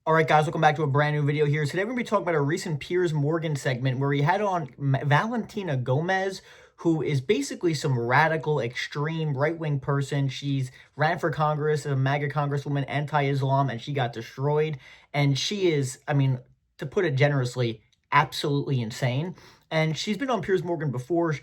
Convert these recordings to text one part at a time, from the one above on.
All right, guys, welcome back to a brand new video here. Today, we're going to be talking about a recent Piers Morgan segment where he had on Valentina Gomez, who is basically some radical, extreme, right-wing person. She's ran for Congress, a MAGA congresswoman, anti-Islam, and she got destroyed. And she is, I mean, to put it generously, absolutely insane. And she's been on Piers Morgan before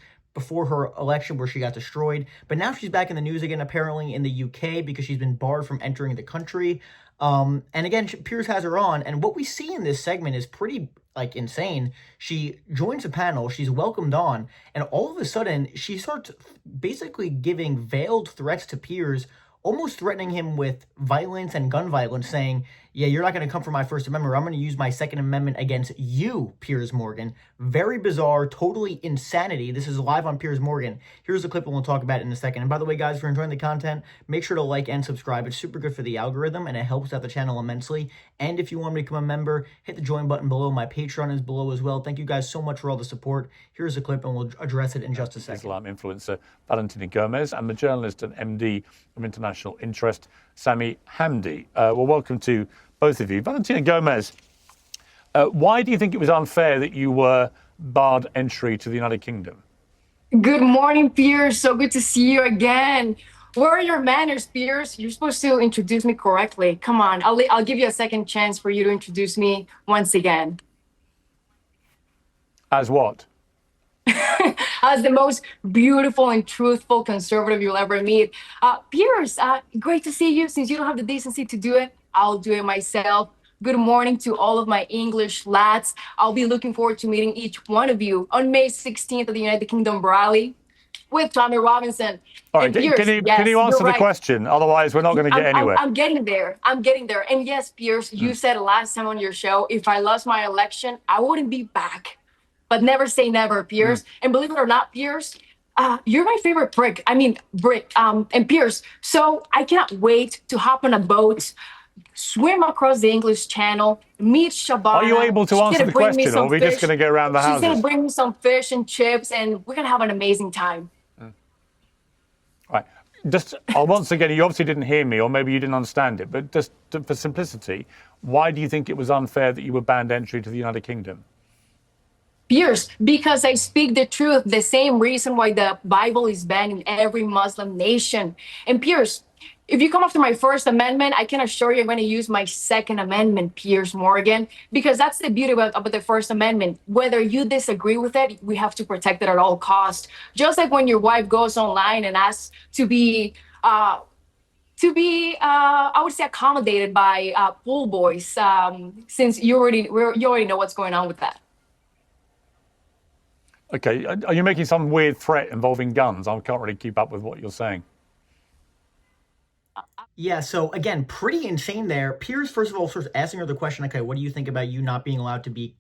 her election where she got destroyed. But now she's back in the news again, apparently in the UK, because she's been barred from entering the country. And again, Piers has her on, and what we see in this segment is pretty, insane. She joins a panel, she's welcomed on, and all of a sudden, she starts basically giving veiled threats to Piers, almost threatening him with violence and gun violence, saying, yeah, you're not going to come for my First Amendment, or I'm going to use my Second Amendment against you, Piers Morgan. Very bizarre, totally insanity. This is live on Piers Morgan. Here's the clip, and we'll talk about it in a second. And by the way, guys, if you're enjoying the content, make sure to like and subscribe. It's super good for the algorithm, and it helps out the channel immensely. And if you want to become a member, hit the join button below. My Patreon is below as well. Thank you guys so much for all the support. Here's the clip, and we'll address it in just a second. Islam influencer Valentina Gomez and the journalist and MD of International Interest, Sami Hamdi. Well, welcome to both of you. Valentina Gomez, why do you think it was unfair that you were barred entry to the United Kingdom? Good morning, Piers. So good to see you again. Where are your manners, Piers? You're supposed to introduce me correctly. Come on, I'll give you a second chance for you to introduce me once again. As what? As the most beautiful and truthful conservative you'll ever meet. Piers, great to see you. Since you don't have the decency to do it, I'll do it myself. Good morning to all of my English lads. I'll be looking forward to meeting each one of you on May 16th at the United Kingdom rally with Tommy Robinson. All right, Piers, can you answer the question? Otherwise, we're not going to get anywhere. I'm getting there. And yes, Piers, you said last time on your show, if I lost my election, I wouldn't be back. But never say never, Piers. And believe it or not, Piers, you're my favorite brick. And Piers, so I cannot wait to hop on a boat, swim across the English Channel, meet Shabana. Are you able to answer the question, or are we just going to go around the houses? She's going to bring me some fish and chips, and we're going to have an amazing time. Right. Just once again, you obviously didn't hear me, or maybe you didn't understand it, but just for simplicity, why do you think it was unfair that you were banned entry to the United Kingdom? Piers, because I speak the truth, the same reason why the Bible is banned in every Muslim nation. And Piers, if you come after my First Amendment, I can assure you I'm going to use my Second Amendment, Piers Morgan, because that's the beauty about the First Amendment. Whether you disagree with it, we have to protect it at all costs. Just like when your wife goes online and asks to be I would say, accommodated by pool boys, since you already know what's going on with that. Okay, are you making some weird threat involving guns? I can't really keep up with what you're saying. Yeah, so again, pretty insane there. Piers, first of all, starts asking her the question, okay, what do you think about you not being allowed to be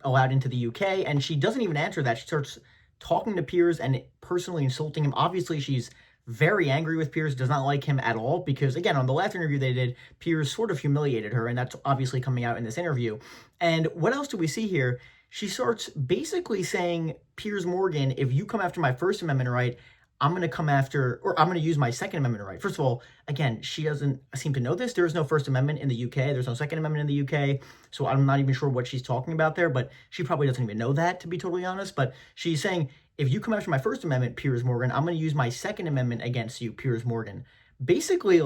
allowed into the UK? And she doesn't even answer that. She starts talking to Piers and personally insulting him. Obviously, she's very angry with Piers, does not like him at all, because again, on the last interview they did, Piers sort of humiliated her, and that's obviously coming out in this interview. And what else do we see here? She starts basically saying, Piers Morgan, if you come after my First Amendment right, I'm going to come after, or I'm going to use my Second Amendment right. First of all, again, she doesn't seem to know this. There is no First Amendment in the UK. There's no Second Amendment in the UK. So I'm not even sure what she's talking about there, but she probably doesn't even know that, to be totally honest. But she's saying, if you come after my First Amendment, Piers Morgan, I'm going to use my Second Amendment against you, Piers Morgan. Basically,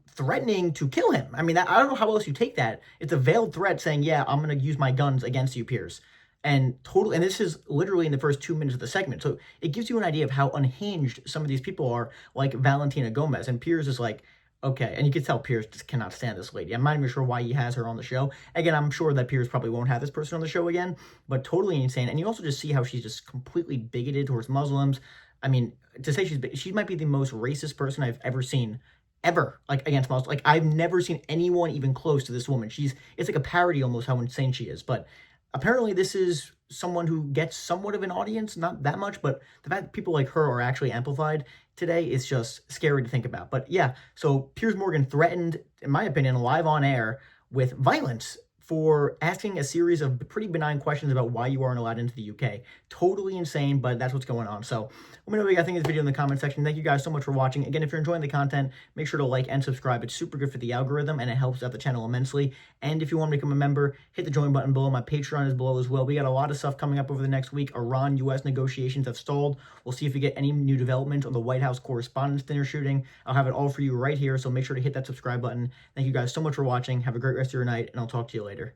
threatening to kill him. I mean, I don't know how else you take that. It's a veiled threat saying, yeah, I'm going to use my guns against you, Piers. And this is literally in the first 2 minutes of the segment. So it gives you an idea of how unhinged some of these people are, like Valentina Gomez. And Piers is like, okay. And you can tell Piers just cannot stand this lady. I'm not even sure why he has her on the show. Again, I'm sure that Piers probably won't have this person on the show again, but totally insane. And you also just see how she's just completely bigoted towards Muslims. I mean, to say she might be the most racist person I've ever seen, ever, against Muslims. I've never seen anyone even close to this woman. It's like a parody almost how insane she is. But apparently this is someone who gets somewhat of an audience, not that much, but the fact that people like her are actually amplified today is just scary to think about. But yeah, so Piers Morgan threatened, in my opinion, live on air with violence for asking a series of pretty benign questions about why you aren't allowed into the UK. Totally insane, but that's what's going on. So Let me know what you guys think of this video in the comment section. Thank you guys so much for watching. Again, if you're enjoying the content, make sure to like and subscribe. It's super good for the algorithm, and it helps out the channel immensely. And if you want to become a member, hit the join button below. My Patreon is below as well. We got a lot of stuff coming up over the next week. Iran-U.S. negotiations have stalled. We'll see if we get any new developments on the White House Correspondents' Dinner shooting. I'll have it all for you right here, so make sure to hit that subscribe button. Thank you guys so much for watching. Have a great rest of your night, and I'll talk to you later.